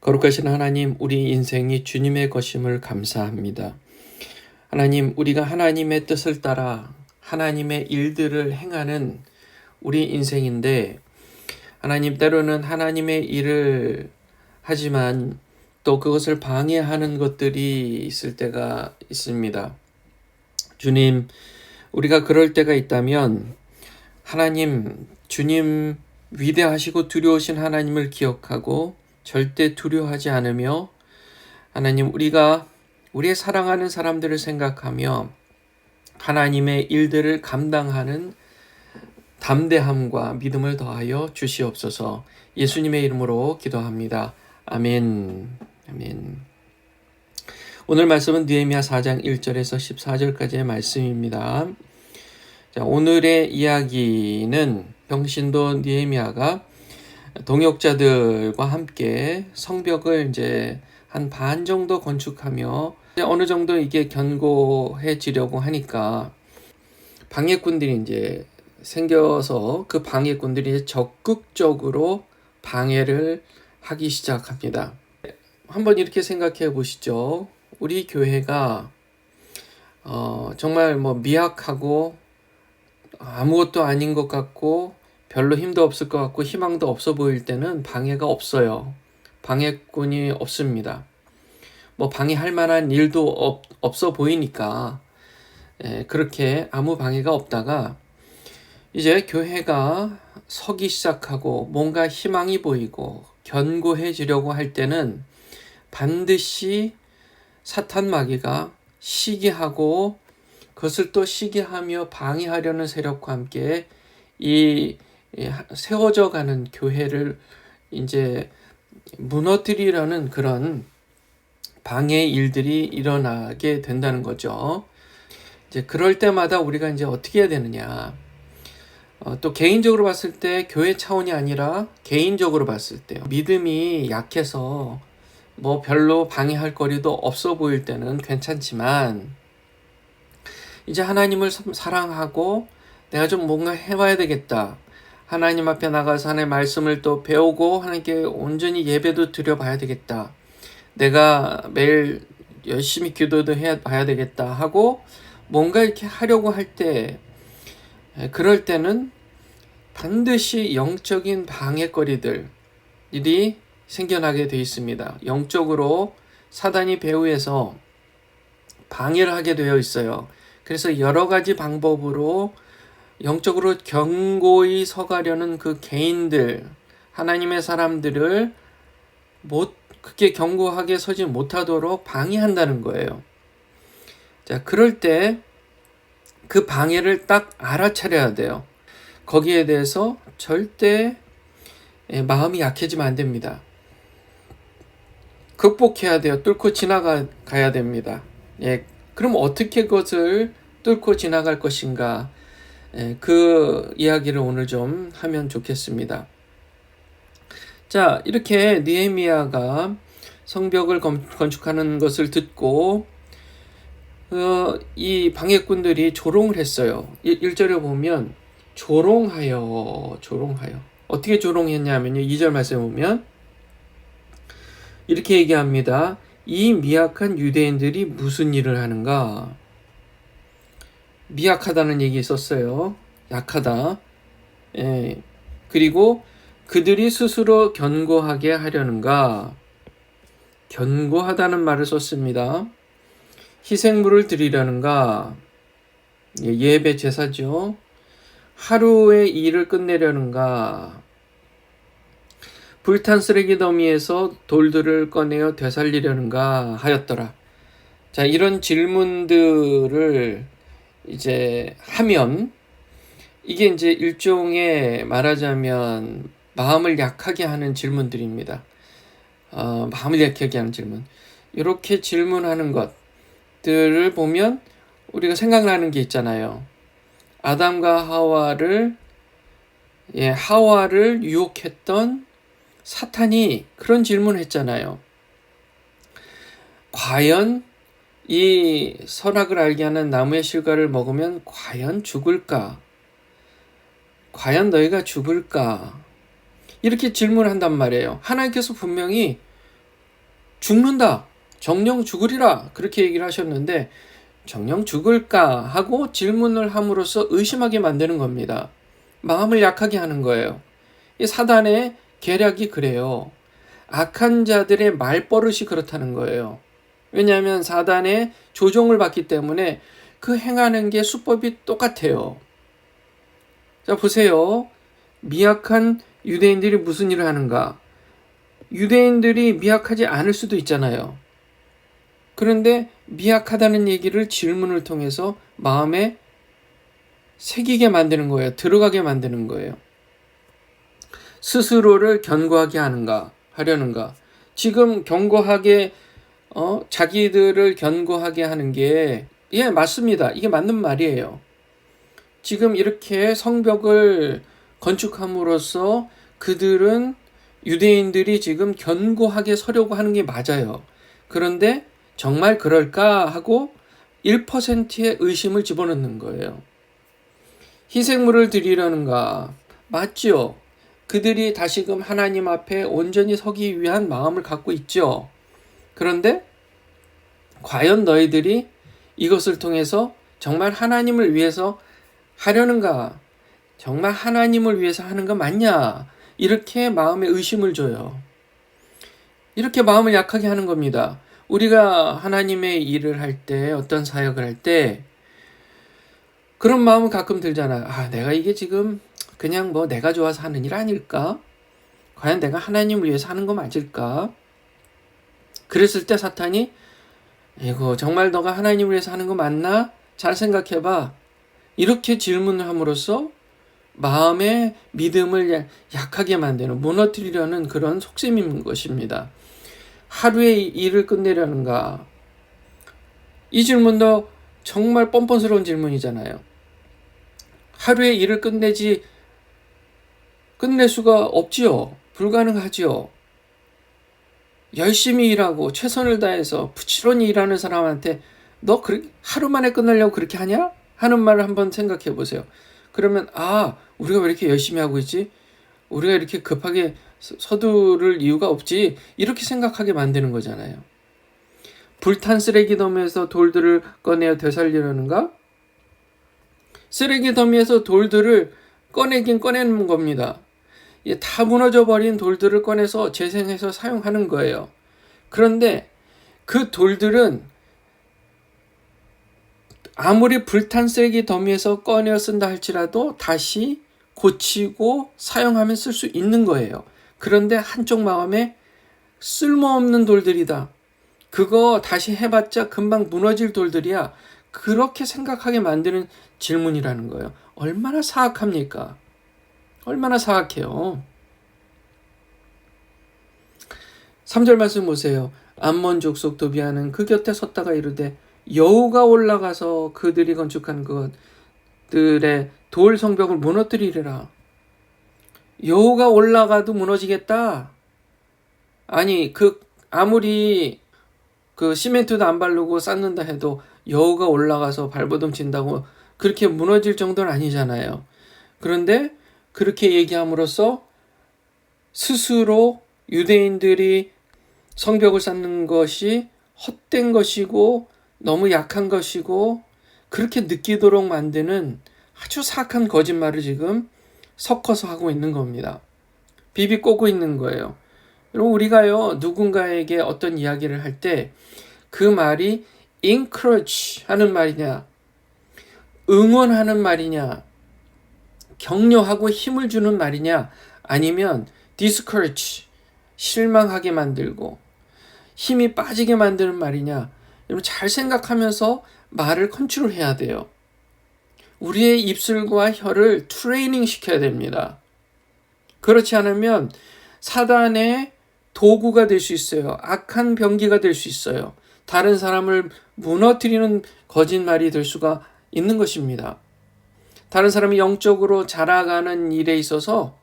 거룩하신 하나님, 우리 인생이 주님의 것임을 감사합니다. 하나님, 우리가 하나님의 뜻을 따라 하나님의 일들을 행하는 우리 인생인데, 하나님, 때로는 하나님의 일을 하지만 또 그것을 방해하는 것들이 있을 때가 있습니다. 주님, 우리가 그럴 때가 있다면 하나님, 주님 위대하시고 두려우신 하나님을 기억하고 절대 두려워하지 않으며, 하나님, 우리가 우리의 사랑하는 사람들을 생각하며 하나님의 일들을 감당하는 담대함과 믿음을 더하여 주시옵소서. 예수님의 이름으로 기도합니다. 아멘. 아멘. 오늘 말씀은 느헤미야 4장 1절에서 14절까지의 말씀입니다. 자, 오늘의 이야기는 병신도 느헤미야가 동역자들과 함께 성벽을 이제 한 반 정도 건축하며 어느 정도 이게 견고해지려고 하니까 방해꾼들이 이제 생겨서 그 방해꾼들이 적극적으로 방해를 하기 시작합니다. 한번 이렇게 생각해 보시죠. 우리 교회가 정말 미약하고 아무것도 아닌 것 같고 별로 힘도 없을 것 같고 희망도 없어 보일 때는 방해가 없어요. 방해꾼이 없습니다. 방해할 만한 일도 없어 보이니까 그렇게 아무 방해가 없다가 이제 교회가 서기 시작하고 뭔가 희망이 보이고 견고해지려고 할 때는 반드시 사탄 마귀가 시기하고 그것을 또 시기하며 방해하려는 세력과 함께 이 세워져 가는 교회를 이제 무너뜨리려는 그런 방해 일들이 일어나게 된다는 거죠. 이제 그럴 때마다 우리가 이제 어떻게 해야 되느냐. 또 개인적으로 봤을 때 교회 차원이 아니라 개인적으로 봤을 때 믿음이 약해서 별로 방해할 거리도 없어 보일 때는 괜찮지만 이제 하나님을 사랑하고 내가 좀 뭔가 해봐야 되겠다. 하나님 앞에 나가서 하나님의 말씀을 또 배우고 하나님께 온전히 예배도 드려봐야 되겠다. 내가 매일 열심히 기도도 해봐야 되겠다 하고 뭔가 이렇게 하려고 할 때 그럴 때는 반드시 영적인 방해거리들이 생겨나게 되어 있습니다. 영적으로 사단이 배후에서 방해를 하게 되어 있어요. 그래서 여러 가지 방법으로 영적으로 견고히 서가려는 그 개인들, 하나님의 사람들을 그렇게 견고하게 서지 못하도록 방해한다는 거예요. 자, 그럴 때 그 방해를 딱 알아차려야 돼요. 거기에 대해서 절대 마음이 약해지면 안 됩니다. 극복해야 돼요. 뚫고 지나가야 됩니다. 그럼 어떻게 그것을 뚫고 지나갈 것인가? 그 이야기를 오늘 좀 하면 좋겠습니다. 자, 이렇게 느헤미야가 성벽을 건축하는 것을 듣고 이 방해꾼들이 조롱을 했어요. 1절에 보면 조롱하여 어떻게 조롱했냐면요. 2절 말씀에 보면 이렇게 얘기합니다. 이 미약한 유대인들이 무슨 일을 하는가? 미약하다는 얘기 있었어요. 약하다. 그리고 그들이 스스로 견고하게 하려는가? 견고하다는 말을 썼습니다. 희생물을 드리려는가? 예배 제사죠. 하루의 일을 끝내려는가? 불탄 쓰레기 더미에서 돌들을 꺼내어 되살리려는가 하였더라. 자, 이런 질문들을 이제 하면 이게 이제 일종의 말하자면 마음을 약하게 하는 질문들입니다. 마음을 약하게 하는 질문. 이렇게 질문하는 것들을 보면 우리가 생각나는 게 있잖아요. 아담과 하와를 유혹했던 사탄이 그런 질문을 했잖아요. 과연 이 선악을 알게 하는 나무의 실과를 먹으면 과연 죽을까? 과연 너희가 죽을까? 이렇게 질문을 한단 말이에요. 하나님께서 분명히 죽는다. 정령 죽으리라. 그렇게 얘기를 하셨는데 정령 죽을까 하고 질문을 함으로써 의심하게 만드는 겁니다. 마음을 약하게 하는 거예요. 이 사단의 계략이 그래요. 악한 자들의 말버릇이 그렇다는 거예요. 왜냐하면 사단의 조종을 받기 때문에 그 행하는 게 수법이 똑같아요. 자, 보세요. 미약한 유대인들이 무슨 일을 하는가? 유대인들이 미약하지 않을 수도 있잖아요. 그런데 미약하다는 얘기를 질문을 통해서 마음에 새기게 만드는 거예요. 들어가게 만드는 거예요. 스스로를 견고하게 하려는가? 지금 견고하게 자기들을 견고하게 하는 게 맞습니다. 이게 맞는 말이에요. 지금 이렇게 성벽을 건축함으로써 그들은 유대인들이 지금 견고하게 서려고 하는 게 맞아요. 그런데 정말 그럴까 하고 1%의 의심을 집어넣는 거예요. 희생물을 드리려는가? 맞죠? 그들이 다시금 하나님 앞에 온전히 서기 위한 마음을 갖고 있죠. 그런데 과연 너희들이 이것을 통해서 정말 하나님을 위해서 하려는가? 정말 하나님을 위해서 하는 거 맞냐? 이렇게 마음에 의심을 줘요. 이렇게 마음을 약하게 하는 겁니다. 우리가 하나님의 일을 할 때, 어떤 사역을 할 때 그런 마음은 가끔 들잖아요. 내가 이게 지금 그냥 내가 좋아서 하는 일 아닐까? 과연 내가 하나님을 위해서 하는 거 맞을까? 그랬을 때 사탄이 이거 정말 너가 하나님을 위해서 하는 거 맞나? 잘 생각해봐. 이렇게 질문을 함으로써 마음의 믿음을 약하게 만드는, 무너뜨리려는 그런 속셈인 것입니다. 하루의 일을 끝내려는가? 이 질문도 정말 뻔뻔스러운 질문이잖아요. 하루의 일을 끝낼 수가 없지요. 불가능하지요. 열심히 일하고 최선을 다해서 부지런히 일하는 사람한테 너 하루 만에 끝내려고 그렇게 하냐? 하는 말을 한번 생각해 보세요. 그러면 우리가 왜 이렇게 열심히 하고 있지? 우리가 이렇게 급하게 서두를 이유가 없지? 이렇게 생각하게 만드는 거잖아요. 불탄 쓰레기 더미에서 돌들을 꺼내어 되살리려는가? 쓰레기 더미에서 돌들을 꺼내는 겁니다. 다 무너져버린 돌들을 꺼내서 재생해서 사용하는 거예요. 그런데 그 돌들은 아무리 불탄 쓰레기 더미에서 꺼내어 쓴다 할지라도 다시 고치고 사용하면 쓸 수 있는 거예요. 그런데 한쪽 마음에 쓸모없는 돌들이다. 그거 다시 해봤자 금방 무너질 돌들이야. 그렇게 생각하게 만드는 질문이라는 거예요. 얼마나 사악합니까? 얼마나 사악해요. 3절 말씀 보세요. 암몬 족속 도비아는 그 곁에 섰다가 이르되 여호가 올라가서 그들이 건축한 것들의 돌 성벽을 무너뜨리리라. 여호가 올라가도 무너지겠다. 아니 아무리 시멘트도 안 바르고 쌓는다 해도 여호가 올라가서 발버둥 친다고 그렇게 무너질 정도는 아니잖아요. 그런데 그렇게 얘기함으로써 스스로 유대인들이 성벽을 쌓는 것이 헛된 것이고 너무 약한 것이고 그렇게 느끼도록 만드는 아주 사악한 거짓말을 지금 섞어서 하고 있는 겁니다. 비비꼬고 있는 거예요. 여러분, 우리가요 누군가에게 어떤 이야기를 할 때 그 말이 encourage 하는 말이냐, 응원하는 말이냐, 격려하고 힘을 주는 말이냐, 아니면 discourage 실망하게 만들고 힘이 빠지게 만드는 말이냐, 여러분 잘 생각하면서 말을 컨트롤해야 돼요. 우리의 입술과 혀를 트레이닝 시켜야 됩니다. 그렇지 않으면 사단의 도구가 될 수 있어요. 악한 병기가 될 수 있어요. 다른 사람을 무너뜨리는 거짓말이 될 수가 있는 것입니다. 다른 사람이 영적으로 자라가는 일에 있어서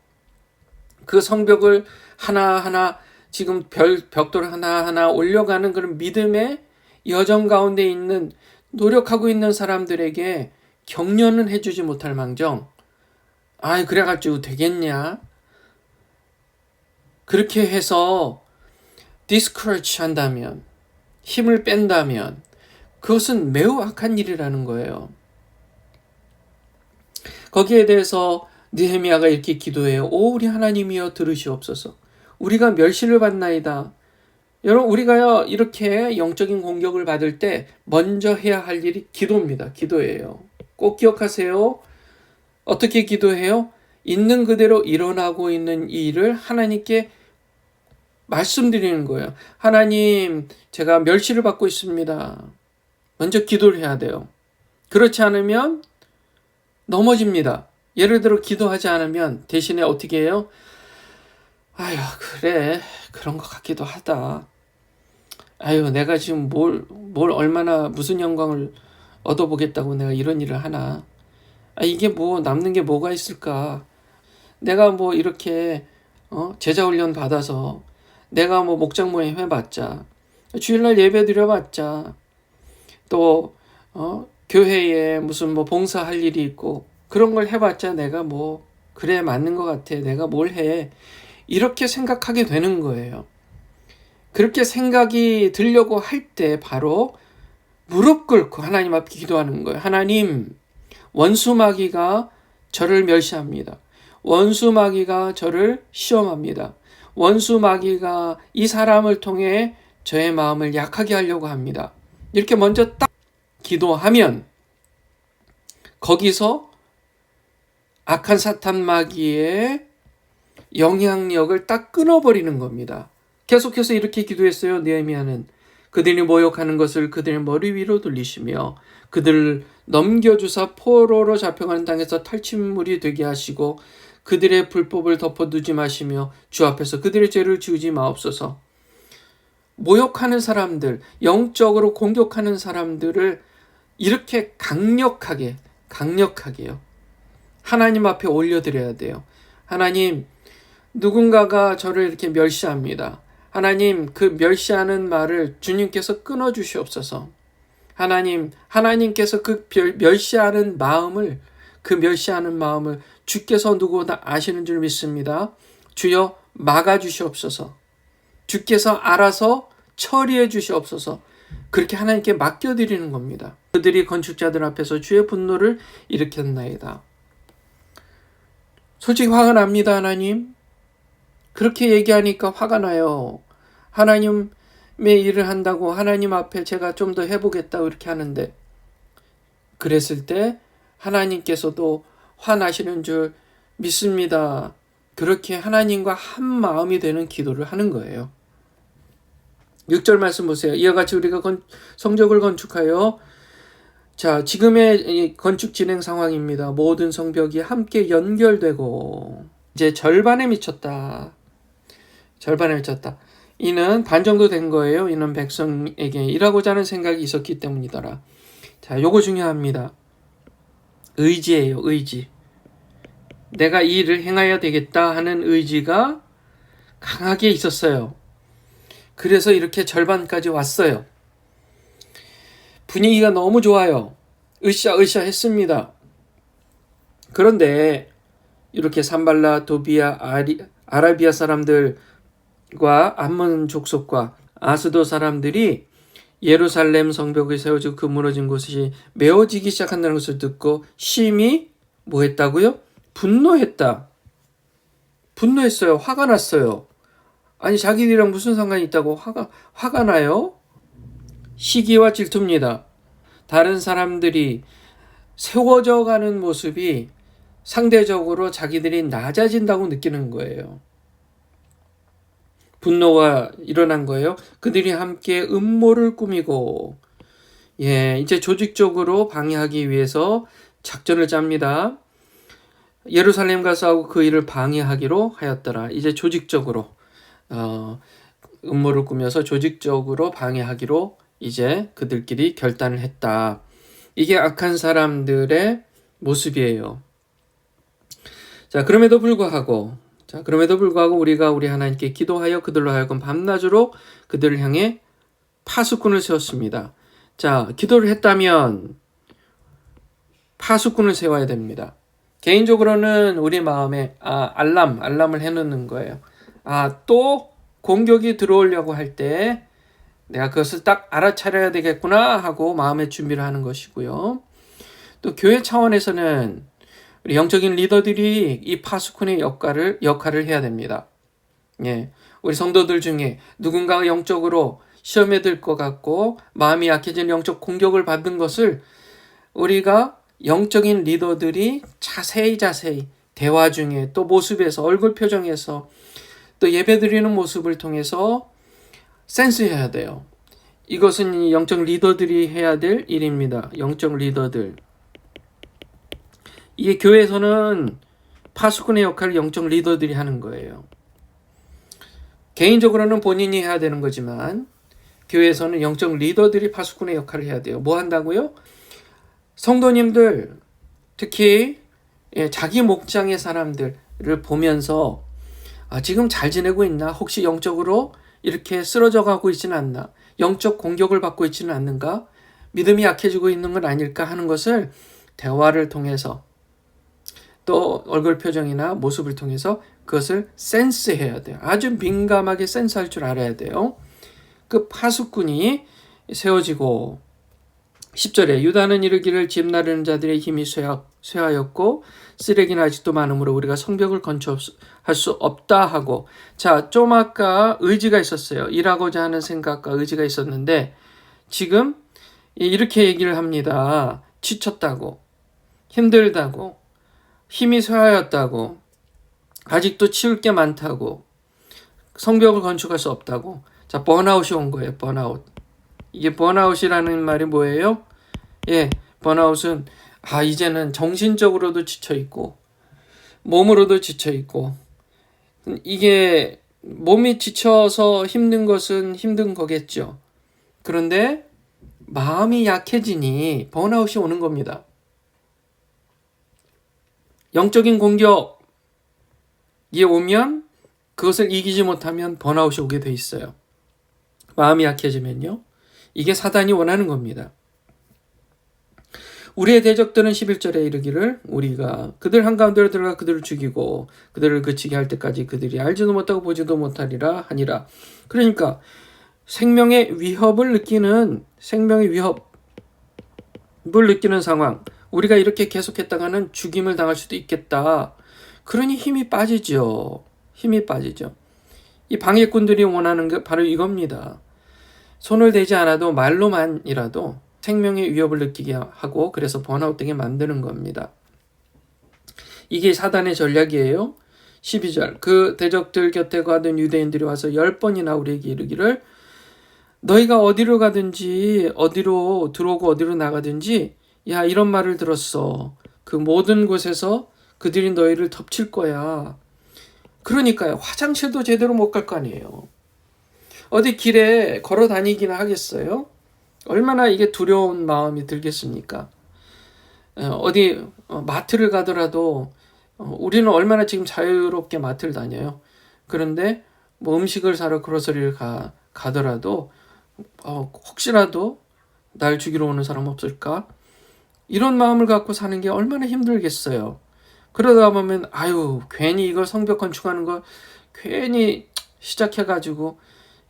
그 성벽을 하나하나 지금 벽돌 하나하나 올려가는 그런 믿음의 여정 가운데 있는 노력하고 있는 사람들에게 격려는 해주지 못할 망정 그래가지고 되겠냐? 그렇게 해서 discourage 한다면, 힘을 뺀다면 그것은 매우 악한 일이라는 거예요. 거기에 대해서 느헤미야가 이렇게 기도해요. 오 우리 하나님이여 들으시옵소서. 우리가 멸시를 받나이다. 여러분 우리가요 이렇게 영적인 공격을 받을 때 먼저 해야 할 일이 기도입니다. 기도예요. 꼭 기억하세요. 어떻게 기도해요? 있는 그대로 일어나고 있는 이 일을 하나님께 말씀드리는 거예요. 하나님 제가 멸시를 받고 있습니다. 먼저 기도를 해야 돼요. 그렇지 않으면 넘어집니다. 예를 들어 기도하지 않으면 대신에 어떻게 해요? 아유 그래 그런 것 같기도 하다. 아유 내가 지금 뭘 얼마나 무슨 영광을 얻어보겠다고 내가 이런 일을 하나. 이게 뭐 남는 게 뭐가 있을까. 내가 뭐 이렇게 제자 훈련 받아서 내가 뭐 목장 모임 해봤자 주일날 예배 드려봤자 또 교회에 무슨 뭐 봉사할 일이 있고 그런 걸 해봤자 내가 뭐 그래 맞는 것 같아 내가 뭘 해 이렇게 생각하게 되는 거예요. 그렇게 생각이 들려고 할 때 바로 무릎 꿇고 하나님 앞에 기도하는 거예요. 하나님 원수 마귀가 저를 멸시합니다. 원수 마귀가 저를 시험합니다. 원수 마귀가 이 사람을 통해 저의 마음을 약하게 하려고 합니다. 이렇게 먼저 딱 기도하면 거기서 악한 사탄 마귀의 영향력을 딱 끊어버리는 겁니다. 계속해서 이렇게 기도했어요. 느헤미야는 그들이 모욕하는 것을 그들의 머리 위로 돌리시며 그들을 넘겨주사 포로로 잡혀가는 땅에서 탈취물이 되게 하시고 그들의 불법을 덮어두지 마시며 주 앞에서 그들의 죄를 지우지 마옵소서. 모욕하는 사람들, 영적으로 공격하는 사람들을 이렇게 강력하게요. 하나님 앞에 올려드려야 돼요. 하나님, 누군가가 저를 이렇게 멸시합니다. 하나님, 그 멸시하는 말을 주님께서 끊어주시옵소서. 하나님께서 그 멸시하는 마음을 주께서 누구보다 아시는 줄 믿습니다. 주여 막아주시옵소서. 주께서 알아서 처리해 주시옵소서. 그렇게 하나님께 맡겨드리는 겁니다. 그들이 건축자들 앞에서 주의 분노를 일으켰나이다. 솔직히 화가 납니다. 하나님. 그렇게 얘기하니까 화가 나요. 하나님의 일을 한다고 하나님 앞에 제가 좀 더 해보겠다고 이렇게 하는데 그랬을 때 하나님께서도 화나시는 줄 믿습니다. 그렇게 하나님과 한 마음이 되는 기도를 하는 거예요. 6절 말씀 보세요. 이와 같이 우리가 성벽을 건축하여 자 지금의 건축 진행 상황입니다. 모든 성벽이 함께 연결되고 이제 절반에 미쳤다. 이는 반 정도 된 거예요. 이는 백성에게 일하고자 하는 생각이 있었기 때문이더라. 자, 요거 중요합니다. 의지예요. 의지. 내가 이 일을 행해야 되겠다 하는 의지가 강하게 있었어요. 그래서 이렇게 절반까지 왔어요. 분위기가 너무 좋아요. 으쌰으쌰 했습니다. 그런데 이렇게 산발라, 도비아, 아라비아 사람들과 암몬 족속과 아스도 사람들이 예루살렘 성벽이 세워지고 그 무너진 곳이 메워지기 시작한다는 것을 듣고 심히 뭐 했다고요? 분노했어요. 화가 났어요. 아니 자기들이랑 무슨 상관이 있다고 화가 나요? 시기와 질투입니다. 다른 사람들이 세워져 가는 모습이 상대적으로 자기들이 낮아진다고 느끼는 거예요. 분노가 일어난 거예요. 그들이 함께 음모를 꾸미고 이제 조직적으로 방해하기 위해서 작전을 짭니다. 예루살렘과 싸우고 그 일을 방해하기로 하였더라. 이제 조직적으로 음모를 꾸며서 조직적으로 방해하기로 이제 그들끼리 결단을 했다. 이게 악한 사람들의 모습이에요. 자, 그럼에도 불구하고 우리가 우리 하나님께 기도하여 그들로 하여금 밤낮으로 그들을 향해 파수꾼을 세웠습니다. 자, 기도를 했다면 파수꾼을 세워야 됩니다. 개인적으로는 우리 마음에 알람을 해놓는 거예요. 또 공격이 들어오려고 할 때 내가 그것을 딱 알아차려야 되겠구나 하고 마음의 준비를 하는 것이고요. 또 교회 차원에서는 우리 영적인 리더들이 이 파수꾼의 역할을 해야 됩니다. 예, 우리 성도들 중에 누군가가 영적으로 시험에 들 것 같고 마음이 약해진 영적 공격을 받은 것을 우리가 영적인 리더들이 자세히 대화 중에 또 모습에서 얼굴 표정에서 또 예배드리는 모습을 통해서 센스해야 돼요. 이것은 영적 리더들이 해야 될 일입니다. 영적 리더들. 이게 교회에서는 파수꾼의 역할을 영적 리더들이 하는 거예요. 개인적으로는 본인이 해야 되는 거지만 교회에서는 영적 리더들이 파수꾼의 역할을 해야 돼요. 뭐 한다고요? 성도님들, 특히 자기 목장의 사람들을 보면서 지금 잘 지내고 있나? 혹시 영적으로 이렇게 쓰러져 가고 있지는 않나? 영적 공격을 받고 있지는 않는가? 믿음이 약해지고 있는 건 아닐까 하는 것을 대화를 통해서 또 얼굴 표정이나 모습을 통해서 그것을 센스해야 돼요. 아주 민감하게 센스할 줄 알아야 돼요. 그 파수꾼이 세워지고 10절에 유다는 이르기를 집 나르는 자들의 힘이 쇠하였고 쓰레기는 아직도 많으므로 우리가 성벽을 건축할 수 없다 하고, 자, 좀 아까 의지가 있었어요. 일하고자 하는 생각과 의지가 있었는데 지금 이렇게 얘기를 합니다. 지쳤다고, 힘들다고, 힘이 쇠하였다고, 아직도 치울 게 많다고, 성벽을 건축할 수 없다고. 자, 번아웃이 온 거예요. 번아웃. 이게 번아웃이라는 말이 뭐예요? 예, 번아웃은 이제는 정신적으로도 지쳐있고 몸으로도 지쳐있고, 이게 몸이 지쳐서 힘든 것은 힘든 거겠죠. 그런데 마음이 약해지니 번아웃이 오는 겁니다. 영적인 공격이 오면 그것을 이기지 못하면 번아웃이 오게 돼 있어요. 마음이 약해지면요. 이게 사단이 원하는 겁니다. 우리의 대적들은 11절에 이르기를 우리가 그들 한가운데로 들어가 그들을 죽이고 그들을 그치게 할 때까지 그들이 알지도 못하고 보지도 못하리라 하니라. 그러니까 생명의 위협을 느끼는 상황, 우리가 이렇게 계속했다가는 죽임을 당할 수도 있겠다. 그러니 힘이 빠지죠. 이 방해꾼들이 원하는 게 바로 이겁니다. 손을 대지 않아도 말로만이라도 생명의 위협을 느끼게 하고 그래서 번아웃되게 만드는 겁니다. 이게 사단의 전략이에요. 12절 그 대적들 곁에 가던 유대인들이 와서 10번이나 우리에게 이르기를 너희가 어디로 가든지 어디로 들어오고 어디로 나가든지 야 이런 말을 들었어. 그 모든 곳에서 그들이 너희를 덮칠 거야. 그러니까요. 화장실도 제대로 못 갈 거 아니에요. 어디 길에 걸어 다니기나 하겠어요? 얼마나 이게 두려운 마음이 들겠습니까? 어디 마트를 가더라도 우리는 얼마나 지금 자유롭게 마트를 다녀요. 그런데 뭐 음식을 사러 그로서리를 가더라도 혹시라도 날 죽이러 오는 사람 없을까? 이런 마음을 갖고 사는 게 얼마나 힘들겠어요. 그러다 보면 괜히 이걸 성벽 건축하는 거 괜히 시작해가지고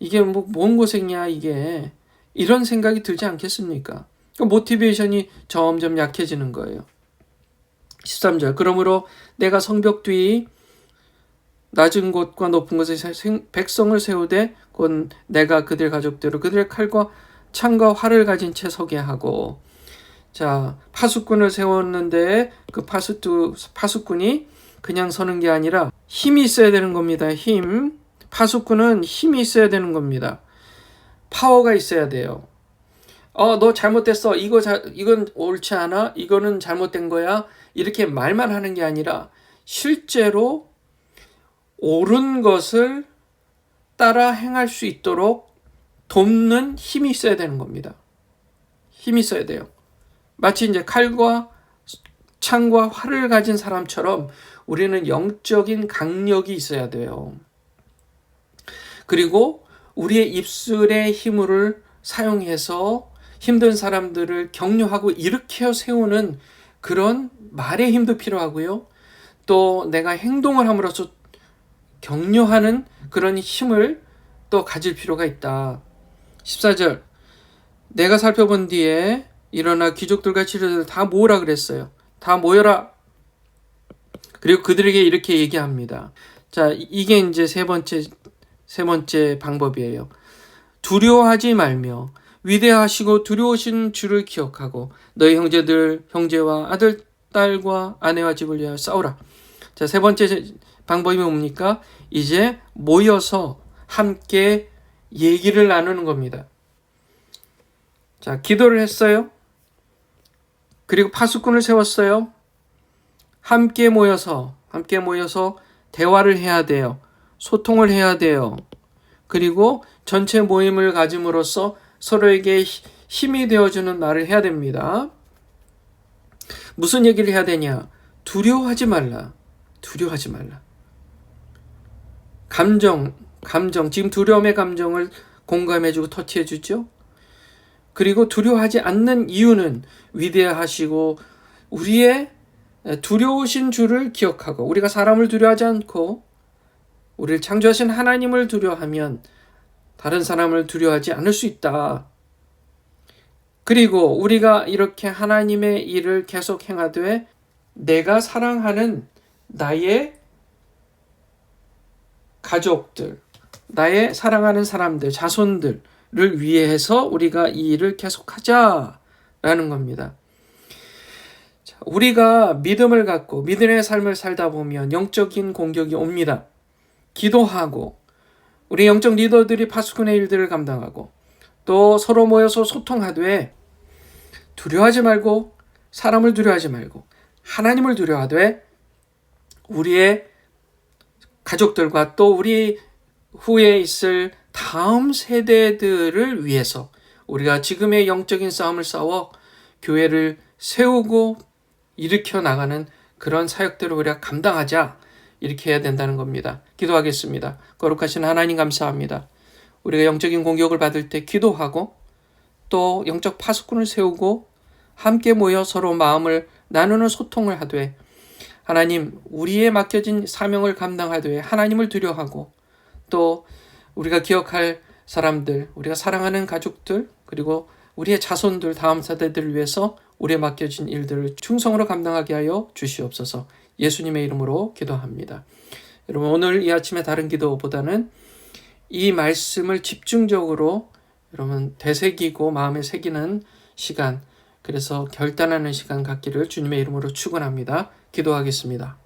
이게 뭔 고생이야 이게, 이런 생각이 들지 않겠습니까? 모티베이션이 점점 약해지는 거예요. 13절 그러므로 내가 성벽 뒤 낮은 곳과 높은 곳에 백성을 세우되 곧 내가 그들 가족대로 그들의 칼과 창과 활을 가진 채 서게 하고. 자, 파수꾼을 세웠는데 그 파수꾼이 그냥 서는 게 아니라 힘이 있어야 되는 겁니다. 파수꾼은 힘이 있어야 되는 겁니다. 파워가 있어야 돼요. 너 잘못됐어. 이건 옳지 않아. 이거는 잘못된 거야. 이렇게 말만 하는 게 아니라 실제로 옳은 것을 따라 행할 수 있도록 돕는 힘이 있어야 되는 겁니다. 힘이 있어야 돼요. 마치 이제 칼과 창과 활을 가진 사람처럼 우리는 영적인 강력이 있어야 돼요. 그리고 우리의 입술의 힘을 사용해서 힘든 사람들을 격려하고 일으켜 세우는 그런 말의 힘도 필요하고요. 또 내가 행동을 함으로써 격려하는 그런 힘을 또 가질 필요가 있다. 14절 내가 살펴본 뒤에 일어나 귀족들과 치료들 다 모으라 그랬어요. 다 모여라. 그리고 그들에게 이렇게 얘기합니다. 자, 이게 이제 세 번째 방법이에요. 두려워하지 말며 위대하시고 두려우신 주를 기억하고 너희 형제와 아들, 딸과 아내와 집을 위하여 싸우라. 자, 세 번째 방법이 뭡니까? 이제 모여서 함께 얘기를 나누는 겁니다. 자, 기도를 했어요. 그리고 파수꾼을 세웠어요. 함께 모여서 대화를 해야 돼요. 소통을 해야 돼요. 그리고 전체 모임을 가짐으로써 서로에게 힘이 되어주는 말을 해야 됩니다. 무슨 얘기를 해야 되냐? 두려워하지 말라. 감정, 지금 두려움의 감정을 공감해주고 터치해주죠. 그리고 두려워하지 않는 이유는 위대하시고 우리의 두려우신 주를 기억하고 우리가 사람을 두려워하지 않고 우리를 창조하신 하나님을 두려워하면 다른 사람을 두려워하지 않을 수 있다. 그리고 우리가 이렇게 하나님의 일을 계속 행하되 내가 사랑하는 나의 가족들, 나의 사랑하는 사람들, 자손들을 위해서 우리가 이 일을 계속하자라는 겁니다. 우리가 믿음을 갖고 믿음의 삶을 살다 보면 영적인 공격이 옵니다. 기도하고 우리 영적 리더들이 파수꾼의 일들을 감당하고 또 서로 모여서 소통하되 두려워하지 말고 사람을 두려워하지 말고 하나님을 두려워하되 우리의 가족들과 또 우리 후에 있을 다음 세대들을 위해서 우리가 지금의 영적인 싸움을 싸워 교회를 세우고 일으켜 나가는 그런 사역들을 우리가 감당하자. 이렇게 해야 된다는 겁니다. 기도하겠습니다. 거룩하신 하나님 감사합니다. 우리가 영적인 공격을 받을 때 기도하고 또 영적 파수꾼을 세우고 함께 모여 서로 마음을 나누는 소통을 하되 하나님 우리의 맡겨진 사명을 감당하되 하나님을 두려워하고 또 우리가 기억할 사람들, 우리가 사랑하는 가족들 그리고 우리의 자손들, 다음 세대들을 위해서 우리의 맡겨진 일들을 충성으로 감당하게 하여 주시옵소서. 예수님의 이름으로 기도합니다. 여러분 오늘 이 아침에 다른 기도보다는 이 말씀을 집중적으로 여러분 되새기고 마음에 새기는 시간, 그래서 결단하는 시간 갖기를 주님의 이름으로 축원합니다. 기도하겠습니다.